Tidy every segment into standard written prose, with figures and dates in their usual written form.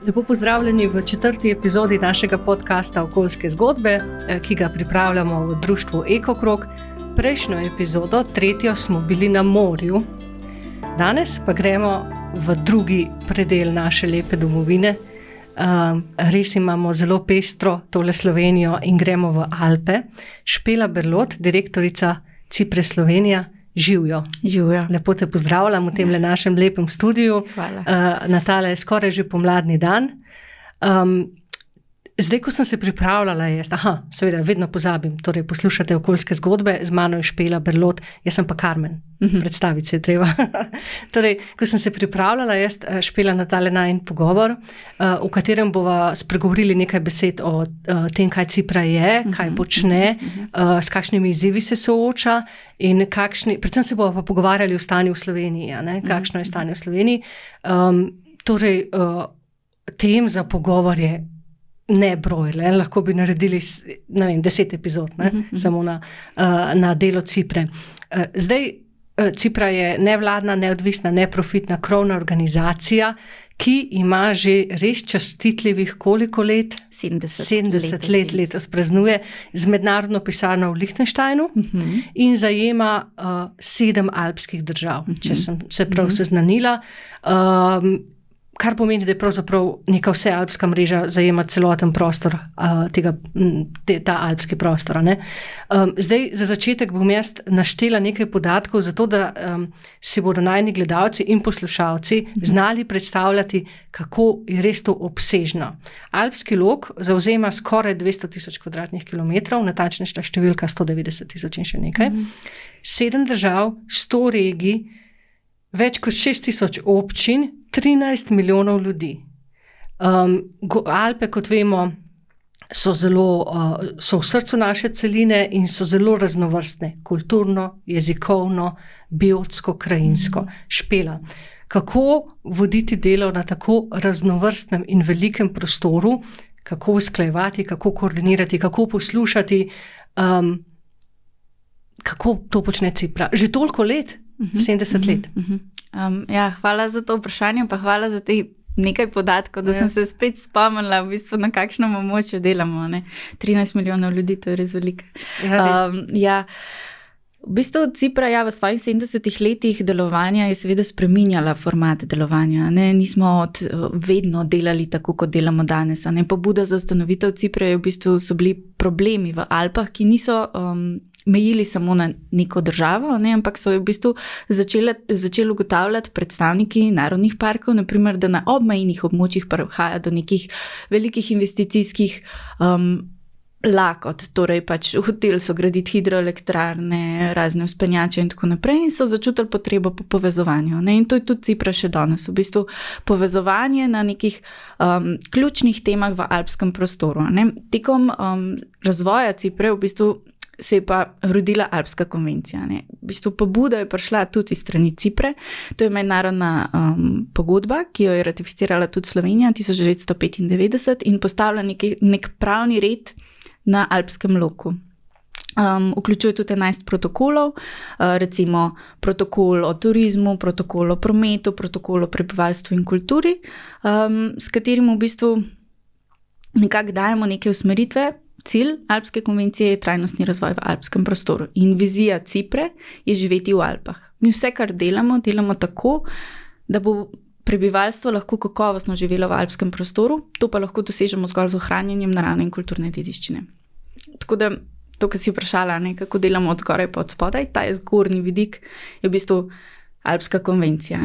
Lepo pozdravljeni v 4. epizodi našega podcasta Okoljske zgodbe, ki ga pripravljamo v društvu Ekokrog. Prejšnjo epizodo, 3., smo bili na morju. Danes pa gremo v drugi predel naše lepe domovine. Res imamo zelo pestro tole Slovenijo in gremo v Alpe. Špela Berlot, direktorica Cipre Slovenija. Živjo. Lepo te pozdravljam v tem našem lepem studiu. Na tale skoraj že pomladni dan. Zdaj, ko sem se pripravljala, seveda, vedno pozabim, torej poslušate Okoljske zgodbe, z mano je Špela Berlot, jaz sem pa Karmen, predstaviti se je treba. Torej, ko sem se pripravljala, Špela, na tale najin pogovor, v katerem bova spregovorili nekaj besed o tem, kaj Cipra je, kaj počne, s kakšnimi izzivi se sooča in predvsem se bova pa pogovarjali o stanju v Sloveniji, kakšno je stanje v Sloveniji. Torej, tem za pogovor je nebrojle, lahko bi naredili 10 epizod, samo na delo Cipre. Zdaj, Cipra je nevladna, neodvisna, neprofitna krovna organizacija, ki ima že res častitljivih koliko let? 70 let letos praznuje, z mednarodno pisarno v Lichtensteinu in zajema 7 alpskih držav, če sem se prav seznanila. Kar pomeni, da je pravzaprav neka vsealpska mreža zajema celoten prostor, ta alpski prostor. Zdaj, za začetek bom jaz naštela nekaj podatkov, zato da si bodo najni gledalci in poslušalci znali predstavljati, kako je res to obsežno. Alpski lok zavzema skoraj 200,000 kvadratnih kilometrov, natančnejša številka 190,000 in še nekaj. 7 držav, 100 regij, več kot 6,000 občin, 13 milijonov ljudi. Alpe, kot vemo, so v srcu naše celine in so zelo raznovrstne, kulturno, jezikovno, biotsko, krajinsko. Špela, kako voditi delo na tako raznovrstnem in velikem prostoru, kako usklajevati, kako koordinirati, kako poslušati, kako to počne Cipra? Že toliko let? 70 let. Hvala za to vprašanje, pa hvala za te nekaj podatkov, da sem se spet spomnila, v bistvu, na kakšnem območju delamo. 13 milijonov ljudi, to je res veliko. V bistvu Cipra v svojih 70 letih delovanja je seveda spreminjala format delovanja. Nismo vedno delali tako, kot delamo danes. Pobuda za ustanovitev Cipra so bili problemi v Alpah, ki niso mejili samo na neko državo, ampak so v bistvu začeli ugotavljati predstavniki narodnih parkov, naprimer, da na obmejnih območjih prihaja do nekih velikih investicijskih lakot, torej hotel so graditi hidroelektrarne, razne vzpenjače in tako naprej, in so začutili potrebo po povezovanju. In to je tudi Cipra še danes, v bistvu povezovanje na nekih ključnih temah v alpskem prostoru. Tekom razvoja Cipre v bistvu se je pa rodila Alpska konvencija. V bistvu pobuda je prišla tudi iz strani Cipre. To je mednarodna pogodba, ki jo je ratificirala tudi Slovenija 1995 in postavila nek pravni red na alpskem loku. Vključuje tudi 11 protokolov, recimo protokol o turizmu, protokol o prometu, protokol o prebivalstvu in kulturi, s katerim v bistvu nekako dajemo neke usmeritve. Cilj Alpske konvencije je trajnostni razvoj v alpskem prostoru in vizija Cipre je živeti v Alpah. Mi vse, kar delamo tako, da bo prebivalstvo lahko kakovostno živelo v alpskem prostoru, to pa lahko dosežemo zgolj z ohranjanjem naravne in kulturne dediščine. Tako da, to, kar si vprašala, kako delamo od zgoraj pa od spodaj, ta je zgornji vidik, je v bistvu Alpska konvencija.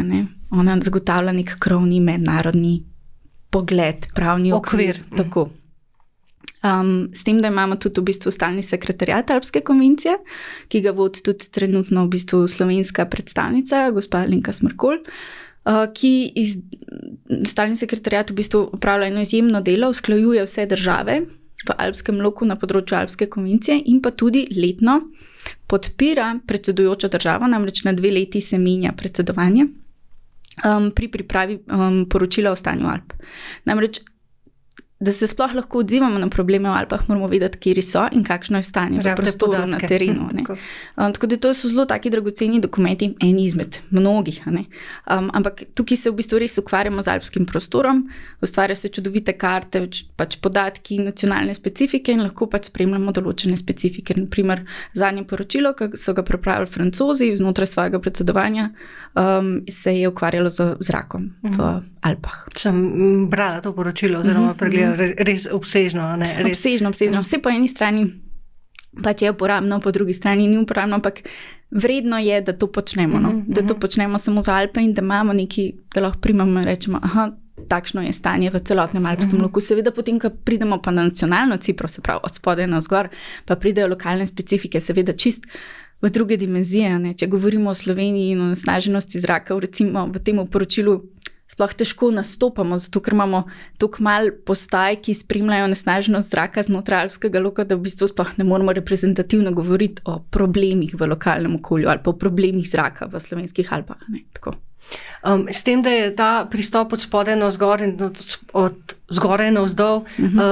Ona zagotavlja nek krovni mednarodni pogled, pravni okvir. Tako. S tem, da imamo tudi v bistvu stalni sekretariat Alpske konvencije, ki ga vodi tudi trenutno v bistvu slovenska predstavnica, gospa Alenka Smrkolj, ki stalni sekretariat v bistvu opravlja eno izjemno delo, usklajuje vse države v alpskem loku na področju Alpske konvencije in pa tudi letno podpira predsedujočo državo, namreč na 2 leti se menja predsedovanje pri pripravi poročila o stanju Alp. Namreč da se sploh lahko odzivamo na probleme v Alpah, moramo vedeti, kje so in kakšno je stanje v prostoru na terenu. Tako da to so zelo taki dragoceni dokumenti, en izmed mnogih. Ampak tukaj se v bistvu res ukvarjamo z alpskim prostorom, ustvarjajo se čudovite karte, pač podatki, nacionalne specifike in lahko pač spremljamo določene specifike. Naprimer, zadnje poročilo, ki so ga pripravili Francozi znotraj svojega predsedovanja, se je ukvarjalo z zrakom v Alpah. Sem brala to poročilo oziroma pregledala res obsežno. Obsežno. Vse po eni strani pač je uporabno, po drugi strani ni uporabno, ampak vredno je, da to počnemo. Da to počnemo samo za Alpe in da imamo nekaj, da lahko primamo in rečemo, takšno je stanje v celotnem alpskem loku. Seveda potem, ko pridemo pa na nacionalno Cipro, se pravi od spodaj na vzgor, pa pridejo lokalne specifike, seveda čist v druge dimenzije. Če govorimo o Sloveniji in o onesnaženosti zraka, recimo v tem poročilu sploh težko nastopamo, zato ker imamo toliko malo postaj, ki spremljajo onesnaženost zraka znotraj alpskega loka, da v bistvu sploh ne moremo reprezentativno govoriti o problemih v lokalnem okolju ali pa o problemih zraka v slovenskih Alpah. Tako. S tem, da je ta pristop od spodaj na vzgor in od zgoraj na vzdolj,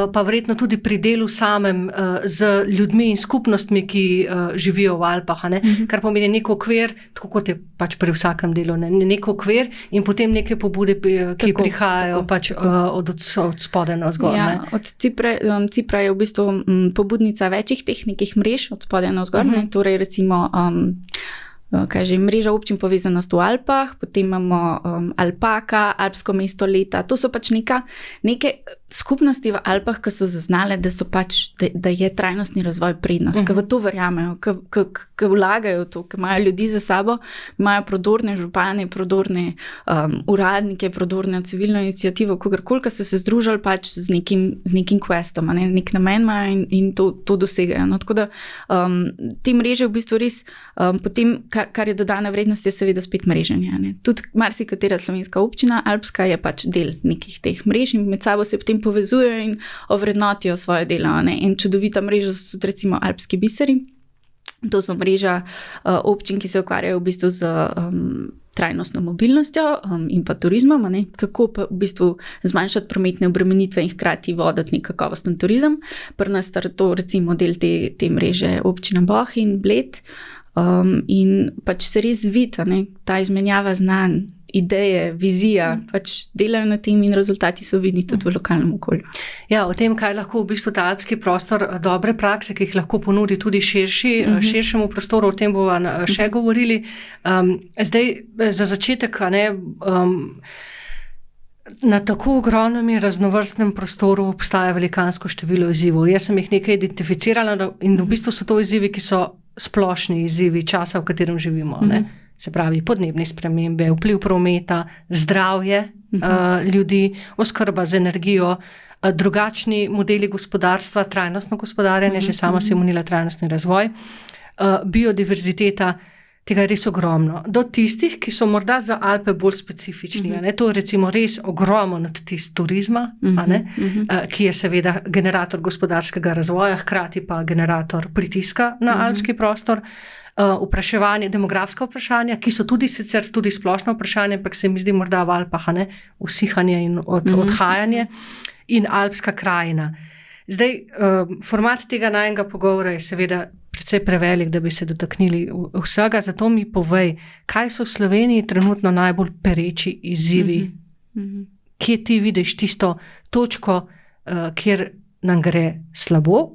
pa verjetno tudi pri delu samem z ljudmi in skupnostmi, ki živijo v Alpah, kar pomeni nek okvir, tako kot je pač pri vsakem delu, nek okvir in potem neke pobude, ki prihajajo pač od spodaj na vzgor. Ja, od Cipra je v bistvu pobudnica večjih tehnikih mrež od spodaj na vzgor, torej recimo mreža občin povezanost v Alpah, potem imamo Alpaka, Alpsko mesto leta. To so pač neke skupnosti v Alpah, ki so zaznale, da so pač, da je trajnostni razvoj prednost, ki v to verjamejo, ki vlagajo to, ki imajo ljudi za sabo, imajo prodorne župane, prodorne uradnike, prodorne civilno inicijativo, kogarkoli, ki so se združili pač z nekim questom, nek namen imajo in to dosegajo. Tako da te mreže v bistvu res potem, kar je dodana vrednost, je seveda spet mreženje. Tudi marsikatera slovenska občina, alpska, je pač del nekih teh mrež in med sabo se potem povezujejo in ovrednotijo svoje delo. In čudovita mreža so tudi recimo alpski biseri. To so mreža občin, ki se ukvarjajo v bistvu z trajnostno mobilnostjo in pa turizmom, kako pa v bistvu zmanjšati prometne obremenitve in hkrati voditi nek kakovosten turizem. Pri nas je to recimo del te mreže občina Bohinj in Bled. In pač se res vidi, ta izmenjava znanj, ideje, vizija, pač delajo na tem in rezultati so vidni tudi v lokalnem okolju. Ja, o tem, kaj lahko v bistvu ta alpski prostor, dobre prakse, ki jih lahko ponudi tudi širšemu prostoru, o tem bomo še govorili. Zdaj, za začetek, na tako ogromnem in raznovrstnem prostoru obstaja velikansko število izzivov. Jaz sem jih nekaj identificirala in v bistvu so to izzivi, ki so splošni izzivi časa, v katerem živimo. Se pravi, podnebne spremembe, vpliv prometa, zdravje ljudi, oskrba z energijo, drugačni modeli gospodarstva, trajnostno gospodarjenje, že sama si omenila trajnostni razvoj, biodiverziteta, tega je res ogromno. Do tistih, ki so morda za Alpe bolj specifični. To je recimo res ogromno odtis turizma, ki je seveda generator gospodarskega razvoja, hkrati pa generator pritiska na alpski prostor. Vpraševanje, demografska vprašanja, ki so tudi sicer tudi splošno vprašanje, ampak se mi zdi morda v Alpah, usihanje in odhajanje in alpska krajina. Zdaj, format tega najnega pogovora je seveda precej prevelik, da bi se dotaknili vsega, zato mi povej, kaj so v Sloveniji trenutno najbolj pereči izzivi, kje ti vidiš tisto točko, kjer nam gre slabo,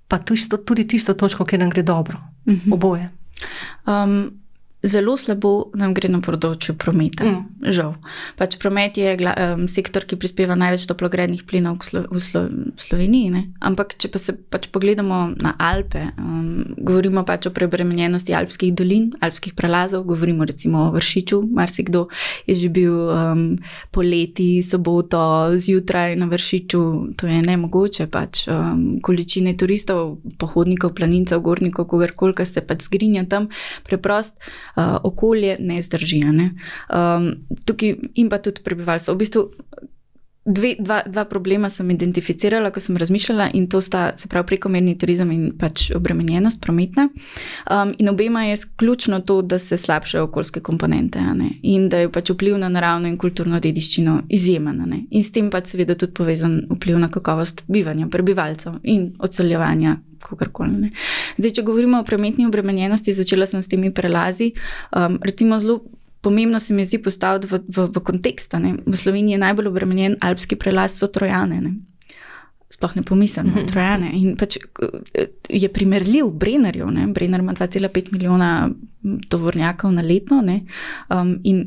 pa tudi tisto točko, kjer nam gre dobro. Oboje. Zelo slabo nam gre na področju prometa, žal. Pač promet je sektor, ki prispeva največ toplogrednih plinov v Sloveniji, ampak če pa se pač pogledamo na Alpe, govorimo pač o preobremenjenosti alpskih dolin, alpskih prelazov, govorimo recimo o Vršiču, marsikdo je že bil poleti, soboto, zjutraj na Vršiču, to je nemogoče, pač količine turistov, pohodnikov, planincev, gornikov, kogarkoli, ki se pač zgrinja tam, preprost okolje ne zdrži. Tukaj in pa tudi prebivalstvo. V bistvu dva problema sem identificirala, ko sem razmišljala, in to sta, se pravi, prekomerni turizem in pač obremenjenost prometna. In obema je ključno to, da se slabšajo okoljske komponente, in da je pač vpliv na naravno in kulturno dediščino izjemen. In s tem pač seveda tudi povezan vpliv na kakovost bivanja prebivalcev in odseljevanja kogarkoli. Zdaj, če govorimo o prometni obremenjenosti, začela sem s temi prelazi. Recimo zelo pomembno se mi zdi postaviti v kontekst. V Sloveniji je najbolj obremenjen alpski prelaz so Trojane. Sploh ne pomislimo, Trojane. In pač je primerljiv Brennerju. Brenner ima 2,5 milijona tovornjakov na letno. In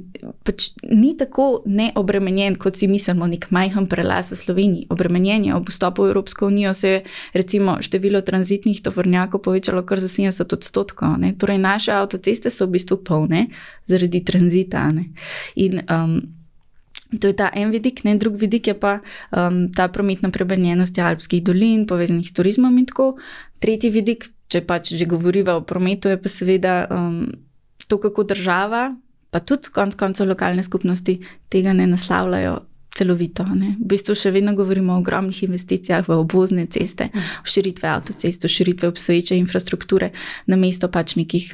pač ni tako neobremenjen, kot si mislimo, nek majhen prelaz v Sloveniji. Obremenjen je. Ob vstopu v Evropsko unijo se je recimo število tranzitnih tovornjakov povečalo kar za 70%. Torej naše avtoceste so v bistvu polne zaradi tranzita. In to je ta en vidik, drug vidik je pa ta prometna preobremenjenost alpskih dolin, povezanih s turizmom in tako. Tretji vidik, če pač že govoriva o prometu, je pa seveda to, kako država, pa tudi konec lokalne skupnosti tega ne naslavljajo celovito. V bistvu še vedno govorimo o ogromnih investicijah v obvozne ceste, v širitve avtocest, v širitve obstoječe infrastrukture, namesto pač nekih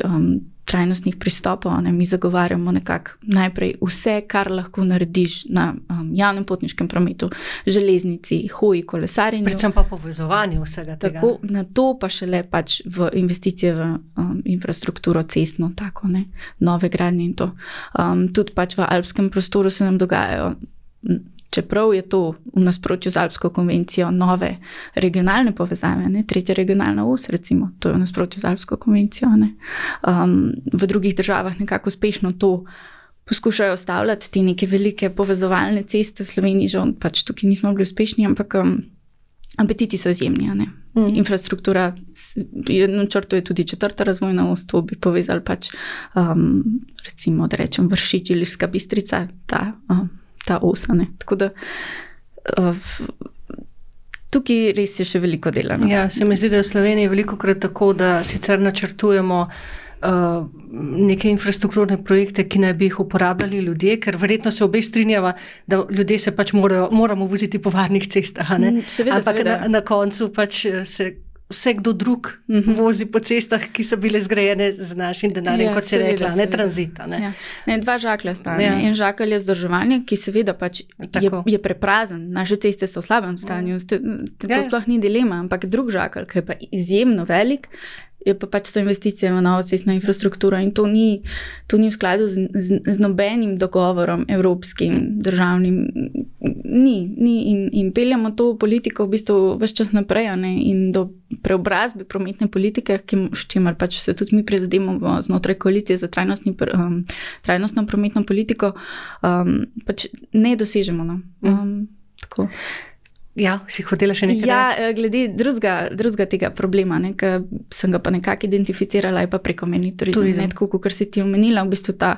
trajnostnih pristopov. Mi zagovarjamo nekako najprej vse, kar lahko narediš na javnem potniškem prometu, železnici, hoji, kolesarjenju. Predvsem pa povezovanju vsega tega. Tako, na to pa šele pač v investicije v infrastrukturo cestno, tako, nove gradnje in to. Tudi pač v alpskem prostoru se nam dogajajo, čeprav je to v nasprotju z Alpsko konvencijo, nove regionalne povezave, tretja regionalna os, recimo, to je v nasprotju z Alpsko konvencijo. V drugih državah nekako uspešno to poskušajo stavljati, te neke velike povezovalne ceste. V Sloveniji že pač tukaj nismo bili uspešni, ampak apetiti so izjemni. Infrastruktura, na načrtu je tudi 4. razvojna os, to bi povezali pač, recimo, da rečem, Vršič, Ilirska Bistrica, ta osa. Tako da tukaj res je še veliko dela. Ja, se mi zdi, da je v Sloveniji velikokrat tako, da sicer načrtujemo neke infrastrukturne projekte, ki naj bi jih uporabljali ljudje, ker verjetno se obe strinjava, da ljudje se pač moramo voziti po varnih cestah. Ampak na koncu pač se vse kdo drug vozi po cestah, ki so bile zgrajene z našim denarjem, kot se je rekla, tranzita. Dva žaklja sta. En žakelj je vzdrževanje, ki seveda pač je preprazen. Naše ceste so v slabem stanju. To sploh ni dilema, ampak drug žakelj, ki je pa izjemno velik, je pa pač to investicija v novo cestno infrastrukturo, in to ni v skladu z nobenim dogovorom evropskim, državnim. In peljamo to politiko v bistvu ves čas naprej, in do preobrazbe prometne politike, s čimer pač se tudi mi prizadevamo znotraj koalicije za trajnostno prometno politiko, pač ne dosežemo. Tako. Ja, si hotela še nekaj reči? Glede drugega tega problema, ki sem ga pa nekako identificirala, je pa prekomerni turizem. Tako, kot si ti omenila, v bistvu ta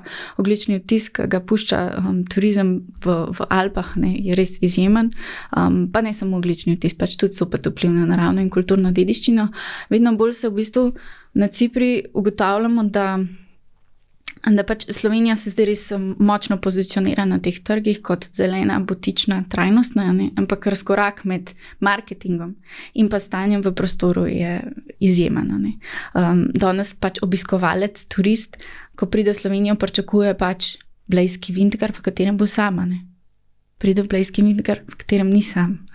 ogljični odtis, ki ga pušča turizem v Alpah, je res izjemen. Pa ne samo ogljični odtis, pač tudi sopet vpliv na naravno in kulturno dediščino. Vedno bolj se v bistvu na Cipri ugotavljamo, da pač Slovenija se zdaj res močno pozicionira na teh trgih kot zelena, butična, trajnostna, ampak razkorak med marketingom in pa stanjem v prostoru je izjemen. Danes pač obiskovalec, turist, ko pride v Slovenijo, pričakuje pač Blejski Vintgar, v katerem bo sama. Pride v Blejski Vintgar, v katerem ni sam.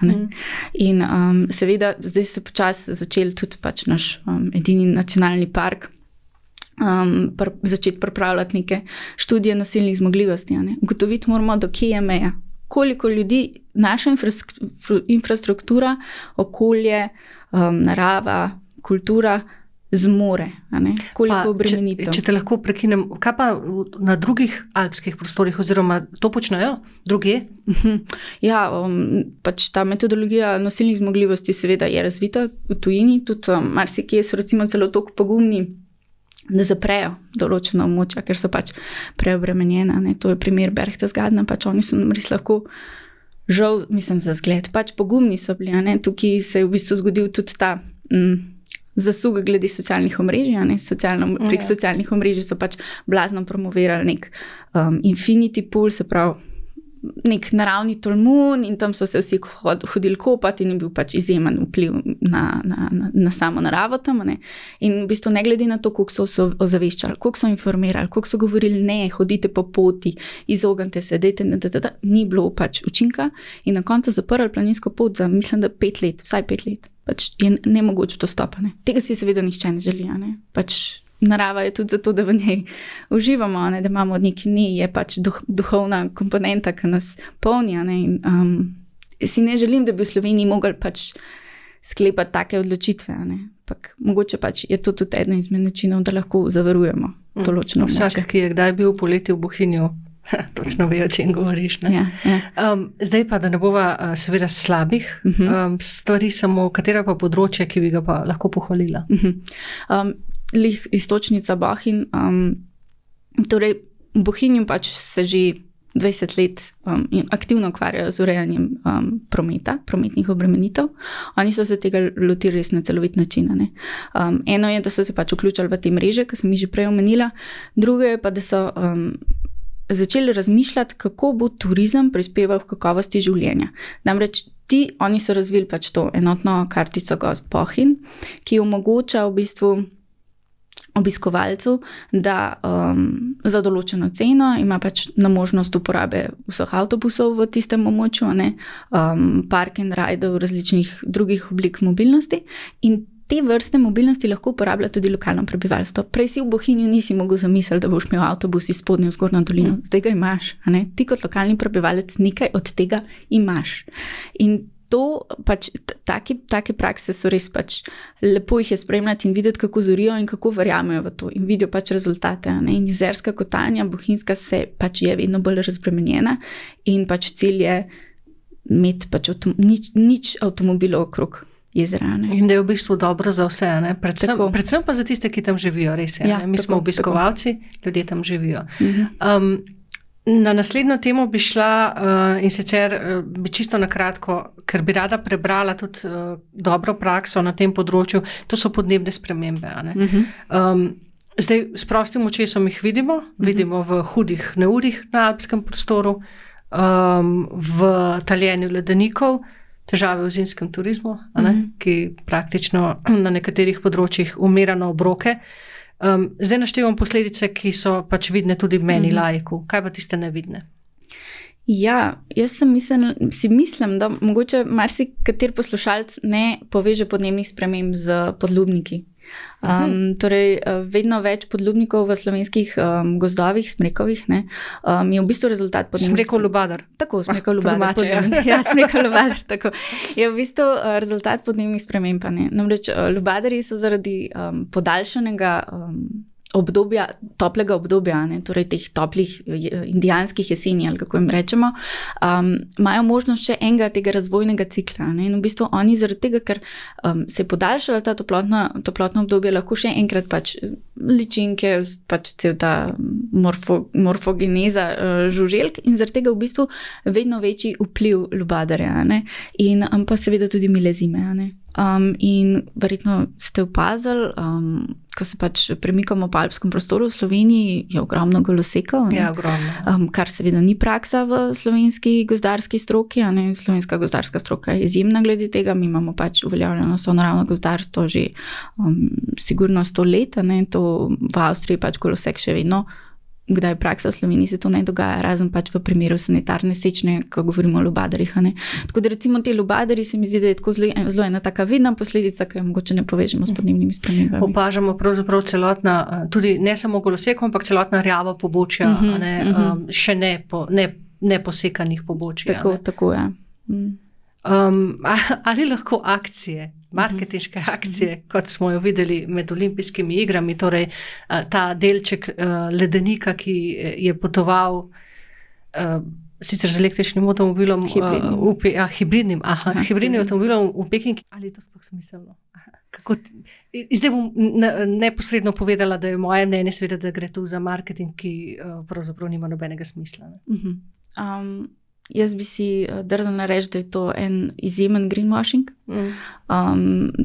In seveda zdaj so počasi začeli tudi pač naš edini nacionalni park začeti pripravljati neke študije nosilnih zmogljivosti. Ugotoviti moramo, do kje je meja. Koliko ljudi naša infrastruktura, okolje, narava, kultura zmore. Koliko obremenitev. Če te lahko prekinem, kaj pa na drugih alpskih prostorih, oziroma to počnejo druge? Ja, pač ta metodologija nosilnih zmogljivosti seveda je razvita v tujini, tudi marsikje so recimo celo toliko pogumni, da zaprejo določena območja, ker so pač preobremenjena. To je primer Berchtesgadena, pač oni so res lahko žal, mislim, za zgled, pač pogumni so bili. Tukaj se je v bistvu zgodil tudi ta zasug glede socialnih omrežij. Prek socialnih omrežij so pač blazno promovirali nek infinity pool, se pravi nek naravni tolmun in tam so se vsi hodili kopati in je bil pač izjemen vpliv na samo naravo tam. Ne? In v bistvu ne glede na to, koliko so se ozaveščali, koliko so informirali, koliko so govorili, ne, hodite po poti, izognite se, ni bilo pač učinka in na koncu zaprli planinsko pot za, mislim, da 5 let, vsaj 5 let. Pač je nemogoče dostopa. Ne? Tega si seveda nihče ne želi. Ne? Pač narava je tudi zato, da v njej uživamo, ne? Da imamo neki njej, je pač duhovna komponenta, ki nas polni. In si ne želim, da bi v Sloveniji mogli pač sklepati take odločitve. Pak, mogoče pač je to tudi eden izmed načinov, da lahko zavarujemo določeno območje. Vsak, ki je kdaj bil poleti v Bohinju, točno ve, o čem govoriš. Ne? Ja. Zdaj pa, da ne bova seveda slabih stvari, samo katera pa področje, ki bi ga pa lahko pohvalila? Lih istočnica Bohinj. Torej, v Bohinju pač se že 20 let aktivno ukvarjajo z urejanjem prometa, prometnih obremenitev. Oni so se tega lotili res na celovit način. Eno je, da so se pač vključili v te mreže, ki sem jih že prej omenila. Drugo je pa, da so začeli razmišljati, kako bo turizem prispeval k kakovosti življenja. Namreč oni so razvili pač to enotno kartico Gost Bohinj, ki omogoča v bistvu obiskovalcu, da za določeno ceno ima pač na možnost uporabe vseh avtobusov v tistem območju, park and ride, različnih drugih oblik mobilnosti in te vrste mobilnosti lahko uporablja tudi lokalno prebivalstvo. Prej si v Bohinju nisi mogel zamisliti, da boš imel avtobus iz spodnje v zgornjo dolino. Zdaj ga imaš. Ti kot lokalni prebivalec nekaj od tega imaš. In to pač, take prakse so res pač lepo jih je spremljati in videti, kako zorijo in kako verjamejo v to in vidijo pač rezultate. In jezerska kotanja, bohinjska se pač je vedno bolj razbremenjena in pač cilj je imeti pač nič avtomobilov okrog jezera. In da je v bistvu dobro za vse, predvsem pa za tiste, ki tam živijo, res je. Mi smo obiskovalci, ljudje tam živijo. Na naslednjo temo bi šla in sicer bi čisto na kratko, ker bi rada prebrala tudi dobro prakso na tem področju, to so podnebne spremembe. Zdaj s prostim očesom jih vidimo v hudih neurjih na alpskem prostoru, v taljenju ledenikov, težave v zimskem turizmu, ki praktično na nekaterih področjih umira na obroke. Zdaj naštevam posledice, ki so pač vidne tudi v meni laiku. Kaj pa tiste nevidne? Ja, jaz si mislim, da mogoče marsikateri poslušalec ne poveže podnebnih sprememb z podlubniki. Torej, vedno več podlubnikov v slovenskih gozdovih, smrekovih, je v bistvu rezultat podnebnih sprememb. Smrekov lubadar. Tako, smrekov lubadar. Ja, smrekov lubadar, tako. Je v bistvu rezultat podnebnih sprememb. Namreč lubadarji so zaradi podaljšanega obdobja, toplega obdobja, torej teh toplih indijanskih jeseni, ali kako jim rečemo, imajo možnost še enega tega razvojnega cikla. In v bistvu oni zaradi tega, ker se je podaljšala ta toplotno obdobje, lahko še enkrat pač ličinke, pač cel ta morfogeneza žuželk in zaradi tega v bistvu vedno večji vpliv lubadarja. In pa seveda tudi mile zime. In verjetno ste opazili, ko se pač premikamo po alpskem prostoru v Sloveniji, je ogromno golosekov. Ja, ogromno. Kar seveda ni praksa v slovenski gozdarski stroki. Slovenska gozdarska stroka je izjemna glede tega. Mi imamo pač uveljavljeno sonaravno gozdarstvo že sigurno 100 let. To v Avstriji pač golosek še vedno. Kdaj je praksa v Sloveniji, se to ne dogaja, razen pač v primeru sanitarne sečne, ko govorimo o lubadarjih. Tako da recimo te lubadarji se mi zdi, da je tako zelo ena taka vidna posledica, ki jo mogoče ne povežemo s podnebnimi spremembami. Opažamo pravzaprav celotna, tudi ne samo goloseko, ampak celotna rjava pobočja, še ne posekanih pobočij. Tako, ja. Ali lahko akcije, marketinške akcije, kot smo jo videli med olimpijskimi igrami, torej ta delček ledenika, ki je potoval sicer z električnim avtomobilom, hibridnim avtomobilom v Peking, ali je to sploh smiselno? Zdaj bom neposredno povedala, da je moje mnenje seveda, da gre tu za marketing, ki pravzaprav nima nobenega smisla. Jaz bi si drznila reči, da je to en izjemen greenwashing.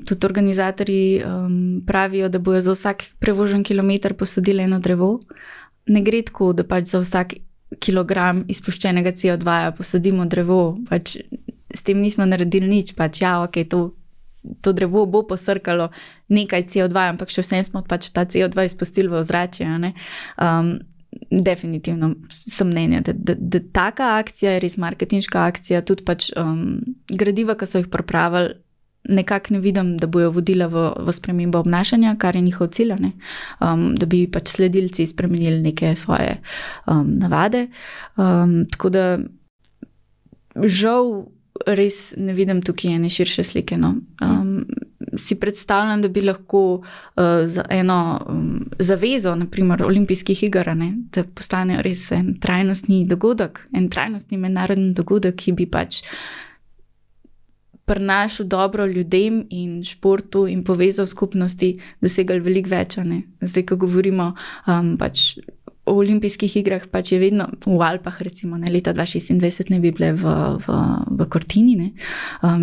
Tudi organizatorji pravijo, da bojo za vsak prevožen kilometer posadili eno drevo. Ne gre tako, da pač za vsak kilogram izpuščenega CO2 posadimo drevo, pač s tem nismo naredili nič, pač okay, to drevo bo posrkalo nekaj CO2, ampak še vsem smo pač ta CO2 izpustili v ozračje, ne. Definitivno sem mnenja, da taka akcija je res marketinška akcija, tudi pač gradiva, ki so jih pripravili, nekako ne vidim, da bojo vodila v spremembo obnašanja, kar je njihov cilj, ne? Da bi pač sledilci spremenili neke svoje navade. Tako da žal res ne vidim tukaj ene širše slike. No? Si predstavljam, da bi lahko za eno zavezo, naprimer olimpijskih iger, ne, da postane res en trajnostni dogodek, en trajnostni mednarodni dogodek, ki bi pač prinašal dobro ljudem in športu in povezal skupnosti, dosegali veliko več. Ne. Zdaj, ko govorimo pač o olimpijskih igrah, pač je vedno v Alpah, recimo, ne, leta 2026 ne bi bile v Cortini, ne.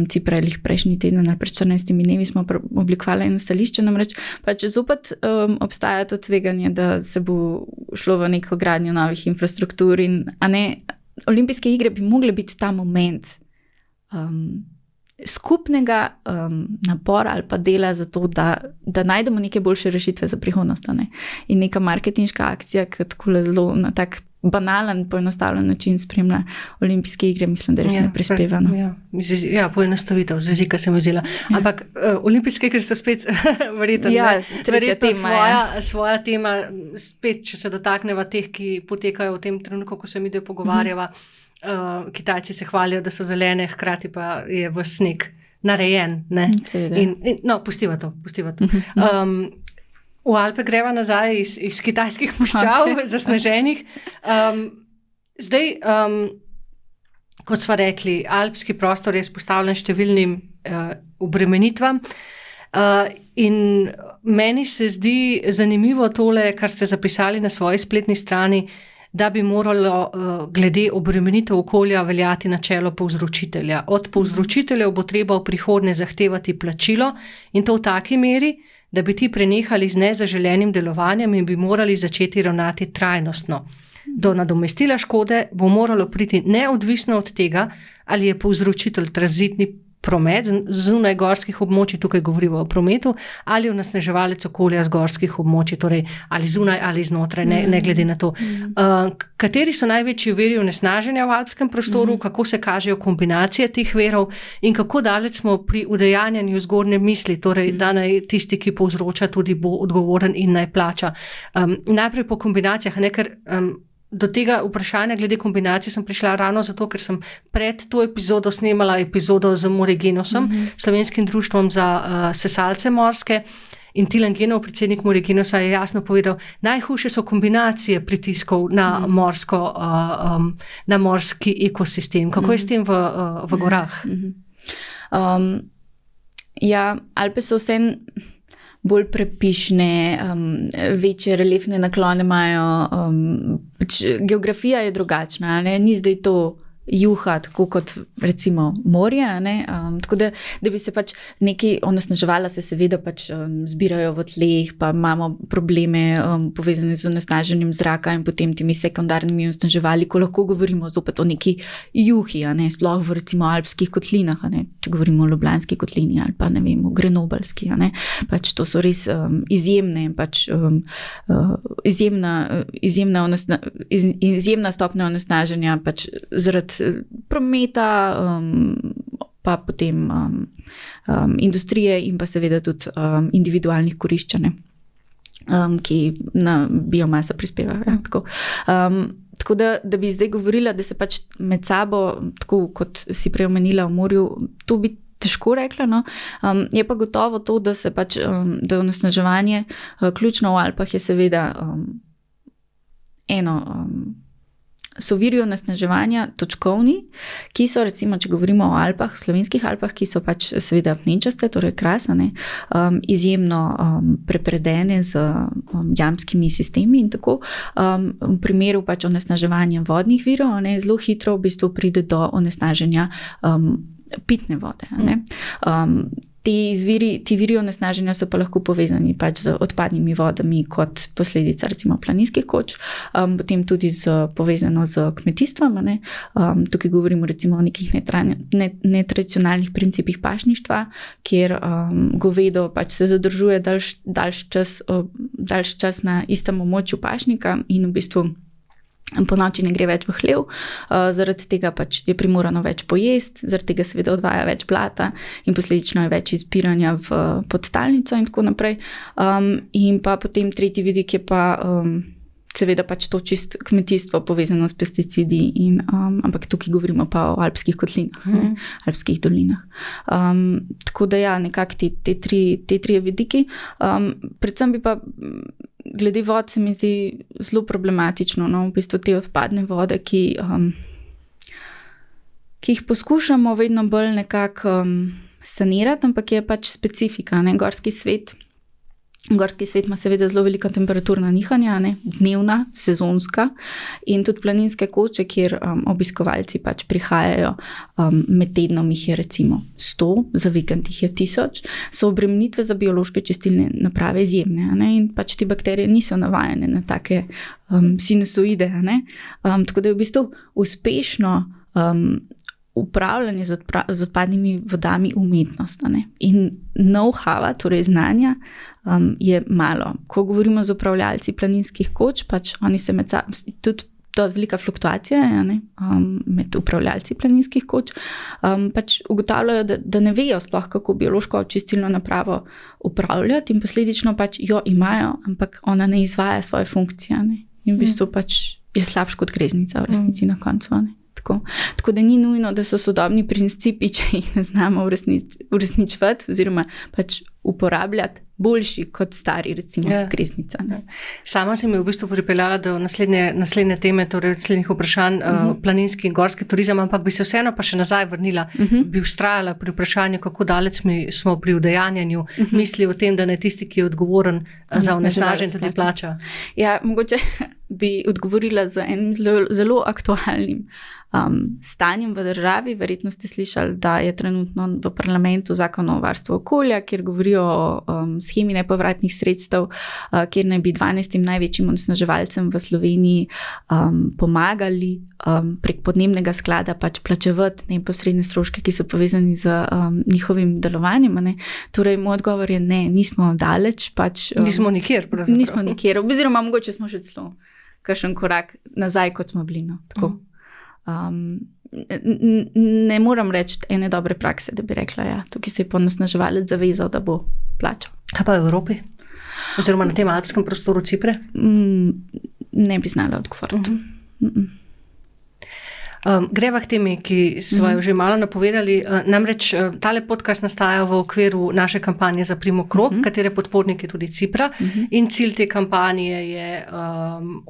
Prejšnji teden ali pred 14 dnevi smo oblikovali eno stališče, namreč pač zopet obstaja to tveganje, da se bo šlo v neko gradnjo novih infrastruktur in, a ne, olimpijske igre bi mogle biti ta moment skupnega napora ali pa dela za to, da najdemo neke boljše rešitve za prihodnost. Ne? In neka marketinška akcija, ki takole zelo na tak banalen, poenostavljen način spremlja olimpijske igre, mislim, da res ne prispeva. No? Ja, poenostavitev, z jezika sem vzela. Ampak olimpijske igre so spet verjetno svoja tema, spet, če se dotakneva teh, ki potekajo v tem trenutku, ko se mi pogovarjava. Kitajci se hvalijo, da so zelene, hkrati pa je v sneg narejen. Ne? No, pustiva to. V Alpe greva nazaj iz kitajskih puščav, zasneženih. Zdaj, kot sva rekli, alpski prostor je izpostavljen številnim obremenitvam. In meni se zdi zanimivo tole, kar ste zapisali na svoji spletni strani, da bi moralo glede obremenitev okolja veljati načelo povzročitelja. Od povzročiteljev bo treba v prihodnje zahtevati plačilo in to v taki meri, da bi ti prenehali z nezaželenim delovanjem in bi morali začeti ravnati trajnostno. Do nadomestila škode bo moralo priti neodvisno od tega, ali je povzročitelj tranzitni promet zunaj gorskih območij, tukaj govorimo o prometu, ali onesnaževalec okolja z gorskih območij, torej ali zunaj ali znotraj, ne glede na to. Kateri so največji viri onesnaženja v alpskem prostoru, kako se kažejo kombinacije teh virov in kako daleč smo pri udejanjanju zgornje misli, torej da naj tisti, ki povzroča, tudi bo odgovoren in naj plača. Najprej po kombinacijah, ne, ker do tega vprašanja glede kombinacije sem prišla ravno zato, ker sem pred to epizodo snemala epizodo z Moregenosom, Slovenskim društvom za sesalce morske, in Tilen Genov, predsednik Moregenosa, je jasno povedal, najhujše so kombinacije pritiskov na morski ekosistem. Kako je s tem v gorah? Ja, Alpe so vsem bolj prepišne, večje reliefne naklone imajo, geografija je drugačna, ne? Ni zdaj to juha, tako kot recimo morje, ne? Tako da bi se pač neki onesnaževala se seveda pač zbirajo v tleh, pa imamo probleme povezane z onesnaženjem zraka in potem temi sekundarnimi onesnaževali, ko lahko govorimo zopet o neki juhi, ne? Sploh v recimo alpskih kotlinah, ne? Če govorimo o Ljubljanski kotlini ali pa ne vem, o Grenobalski, ne? Pač to so res izjemne, pač izjemna stopnja onesnaženja pač zaradi prometa, pa potem industrije in pa seveda tudi individualnih koriščenj, ki na biomasa prispevajo. Ja, tako. Tako da bi zdaj govorila, da se pač med sabo, tako kot si prej omenila v morju, to bi težko rekla, no. Je pa gotovo to, da se pač, da onesnaževanje, ključno v Alpah je seveda so viri onesnaževanja točkovni, ki so recimo, če govorimo o Alpah, slovenskih Alpah, ki so pač seveda pnenčaste, torej krasane, izjemno prepredene z jamskimi sistemi in tako. V primeru pač onesnaževanja vodnih virov, ne, zelo hitro v bistvu pride do onesnaženja pitne vode. Ne. ti viri onesnaženja so pa lahko povezani pač z odpadnimi vodami kot posledica recimo planinskih koč, potem tudi povezano z kmetijstvom. Tukaj govorimo recimo o nekih netradicionalnih principih pašništva, kjer govedo pač se zadržuje daljši čas na istem območju pašnika in v bistvu po noči ne gre več v hlev, zaradi tega pač je primorano več pojesti, zaradi tega seveda odvaja več blata in posledično je več izpiranja v podtalnico in tako naprej. In pa potem tretji vidik je pa seveda pač to čist kmetijstvo povezano s pesticidi, ampak tukaj govorimo pa o alpskih kotlinah, alpskih dolinah. Tako da ja, nekako te tri vidiki. Predvsem bi pa glede vod se mi zdi zelo problematično, v bistvu te odpadne vode, ki jih poskušamo vedno bolj nekako sanirati, ampak je pač specifika, Gorski svet ima seveda zelo velika temperaturna nihanja, dnevna, sezonska in tudi planinske koče, kjer obiskovalci pač prihajajo, med tednom jih je recimo 100, za vikend jih je 1000, so obremenitve za biološke čistilne naprave izjemne, in pač te bakterije niso navajene na take sinusoide, tako da je v bistvu uspešno upravljanje z odpadnimi vodami umetnost. In know-howa, torej znanja, je malo. Ko govorimo z upravljalci planinskih koč, pač oni se med sabo, tudi dosti velika fluktuacija med upravljalci planinskih koč, pač ugotavljajo, da ne vejo sploh, kako biološko čistilno napravo upravljati in posledično pač jo imajo, ampak ona ne izvaja svoje funkcije. In v bistvu pač je slabš kot greznica v resnici na koncu. Tako da ni nujno, da so sodobni principi, če jih ne znamo uresničevati oziroma pač uporabljati, boljši kot stari, recimo, greznica. Sama si me v bistvu pripeljala do naslednje teme, torej naslednjih vprašanj, planinski in gorski turizem, ampak bi se vseeno pa še nazaj vrnila, bi vztrajala pri vprašanju, kako daleč smo pri udejanjanju misli o tem, da ne tisti, ki je odgovoren za onesnaženje, tudi plača. Ja, mogoče bi odgovorila z enim zelo aktualnim stanjem v državi. Verjetno ste slišali, da je trenutno v parlamentu zakon o varstvu okolja, kjer govorijo o shemi nepovratnih sredstev, kjer naj bi 12 največjim onesnaževalcem v Sloveniji pomagali prek podnebnega sklada pač plačevati neposredne stroške, ki so povezani z njihovim delovanjem. Torej, moj odgovor je ne, nismo daleč. Nismo nikjer, pravzaprav. Nismo nikjer, oziroma mogoče smo še celo kakšen korak nazaj, kot smo bili. Tako. Ne moram reči ene dobre prakse, da bi rekla, ja, tukaj se je onesnaževalec zavezal, da bo plačal. Kaj pa v Evropi? Oziroma na tem alpskem prostoru Cipre? Ne bi znala odgovoriti. Greva k temi, ki smo jo že malo napovedali. Namreč tale podcast nastaja v okviru naše kampanje za Primo krog, katere podpornik je tudi Cipra. In cilj te kampanje je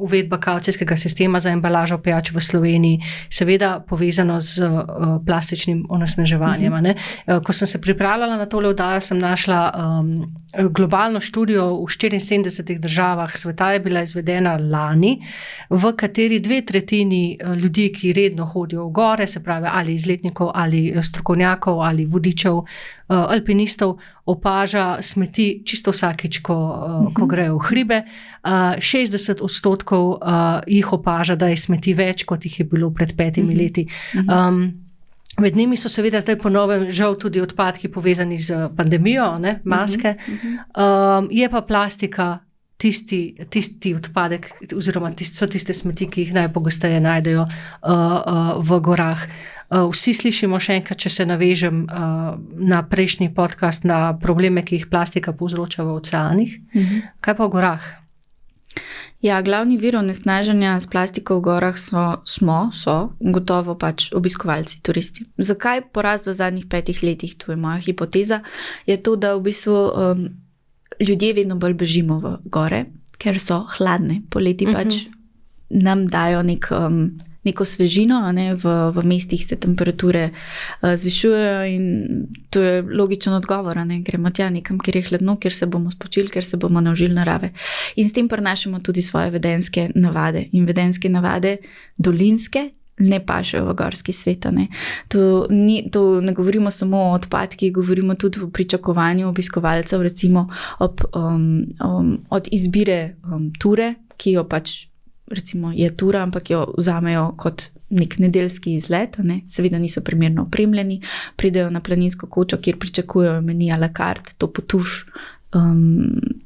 uvedba kavcijskega sistema za embalažo pijač v Sloveniji, seveda povezano z plastičnim onesnaževanjem. Ko sem se pripravljala na tole oddajo, sem našla globalno študijo v 74 državah sveta, je bila izvedena lani, v kateri 2/3 ljudi, ki redno hodijo v gore, se pravi ali izletnikov, ali strokovnjakov, ali vodičev, alpinistov, opaža smeti čisto vsakič, ko grejo v hribe. 60% jih opaža, da je smeti več, kot jih je bilo pred 5 leti. Med njimi so seveda zdaj po novem žal tudi odpadki povezani z pandemijo, maske. Je pa plastika tisti odpadek, oziroma so tiste smeti, ki jih najpogosteje najdejo v gorah. Vsi slišimo še enkrat, če se navežem na prejšnji podcast, na probleme, ki jih plastika povzroča v oceanih. Kaj pa v gorah? Ja, glavni vir onesnaženja s plastiko v gorah so gotovo pač obiskovalci, turisti. Zakaj porast v zadnjih 5 letih, to je moja hipoteza, je to, da v bistvu ljudje vedno bolj bežimo v gore, ker so hladne. Poleti pač nam dajo neko svežino, v mestih se temperature zvišujejo in to je logičen odgovor, gremo tja nekam, kjer je hladno, kjer se bomo spočili, kjer se bomo naužili narave. In s tem prenašamo tudi svoje vedenjske navade. In vedenjske navade dolinske ne pašejo v gorski svet. To ne govorimo samo o odpadkih, govorimo tudi o pričakovanju obiskovalcev, recimo od izbire ture, ki jo pač recimo je tura, ampak jo vzamejo kot nek nedeljski izlet, seveda niso primerno opremljeni, pridejo na planinsko kočo, kjer pričakujejo meni à la carte, to potuš,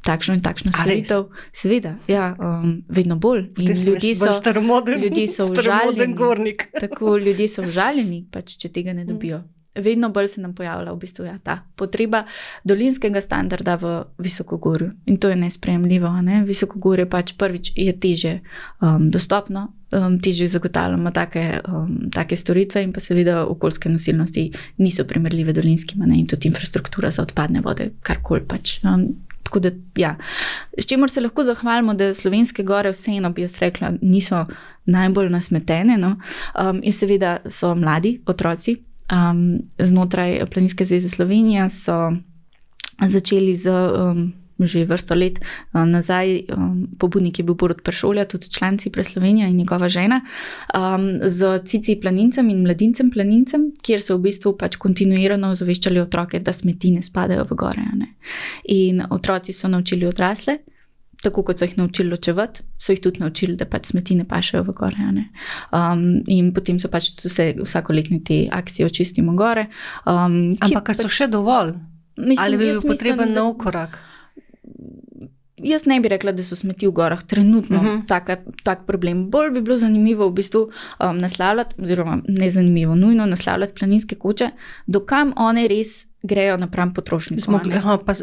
takšno in takšno storitev. Seveda, ja, vedno bolj. In ljudje so užaljeni. Tako, ljudje so užaljeni, pač, če tega ne dobijo. Vedno bolj se nam pojavlja v bistvu ta potreba dolinskega standarda v Visokogorju. In to je nesprejemljivo. Visokogorje pač prvič je težje dostopno, težje zagotavljamo take storitve in pa seveda okoljske nosilnosti niso primerljive dolinskima, in tudi infrastruktura za odpadne vode, karkoli pač. Tako da, ja. S čimer se lahko zahvalimo, da slovenske gore vseeno, bi jaz rekla, niso najbolj nasmetene. In seveda so mladi otroci. Znotraj Planinske zveze Slovenije so začeli z že vrsto let nazaj, pobudnik je bil Borut Peršolja, tudi član Cipre Slovenija in njegova žena, z Cici planincem in mladincem planincem, kjer so v bistvu pač kontinuirano ozaveščali otroke, da smeti ne spadajo v gore. In otroci so naučili odrasle, tako kot so jih naučili ločevati, so jih tudi naučili, da pač smeti ne pašejo v gore. In potem so pač vsakoletne te akcije Očistimo gore. Ampak so še dovolj? Ali bi bil potreben nov korak? Jaz ne bi rekla, da so smeti v gorah trenutno tak problem. Bolj bi bilo zanimivo v bistvu naslavljati, oziroma ne zanimivo, nujno naslavljati planinske koče, dokam one res grejo napram potrošniku.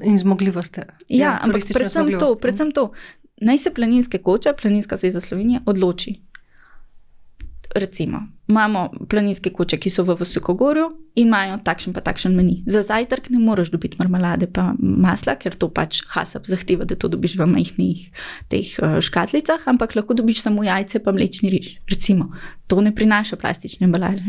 In zmogljivost. Ja, ampak predvsem to. Naj se planinske koče, Planinska zveza Slovenije odloči. Recimo, imamo planinske koče, ki so v Visokogorju in imajo takšen pa takšen meni. Za zajtrk ne moreš dobiti marmelade pa masla, ker to pač HACCP zahteva, da to dobiš v majhnih teh škatlicah, ampak lahko dobiš samo jajce pa mlečni riž. Recimo, to ne prinaša plastične embalaže.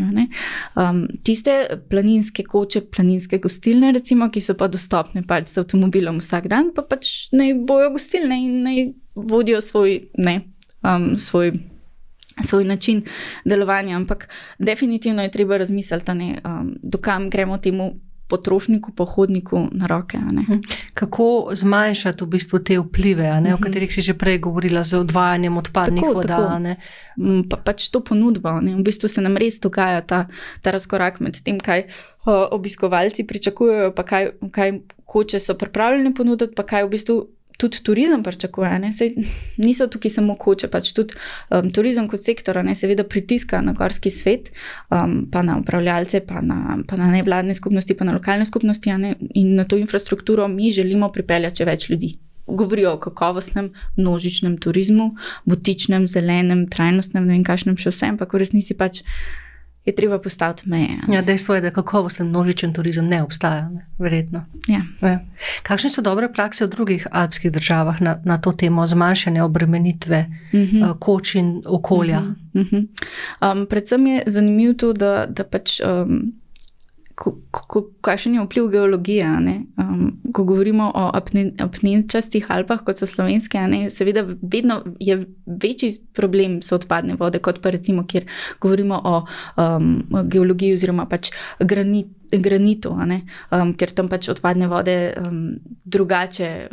Tiste planinske koče, planinske gostilne, recimo, ki so pa dostopne pač z avtomobilom vsak dan, pa pač naj bojo gostilne in naj vodijo svoj način delovanja, ampak definitivno je treba razmisliti, dokam gremo temu potrošniku, pohodniku na roke. Kako zmanjšati v bistvu te vplive, o katerih si že prej govorila, z odvajanjem odpadnih voda? Pač to ponudbo. V bistvu se nam res dogaja ta razkorak med tem, kaj obiskovalci pričakujejo, pa kaj koče so pripravljene ponuditi, pa kaj v bistvu tudi turizem pričakuje. Sej niso tukaj samo koče, pač tudi turizem kot sektor, seveda pritiska na gorski svet, pa na upravljalce, pa na nevladne skupnosti, pa na lokalne skupnosti, in na to infrastrukturo mi želimo pripeljati več ljudi. Govorijo o kakovostnem, množičnem turizmu, butičnem, zelenem, trajnostnem, ne vem kakšnem še vsem, pa v resnici pač je treba postaviti meje. Ja, dejstvo je, da kakovosten množičen turizem ne obstaja, verjetno. Ja. Kakšne so dobre prakse v drugih alpskih državah na to temo zmanjšanja obremenitve koč in okolja? Predvsem je zanimivo to, da pač kakšen je vpliv geologije, ko govorimo o apnenčastih Alpah, kot so slovenske, seveda vedno je večji problem so odpadne vode, kot pa recimo, kjer govorimo o geologiji oziroma pač granitu, ker tam pač odpadne vode drugače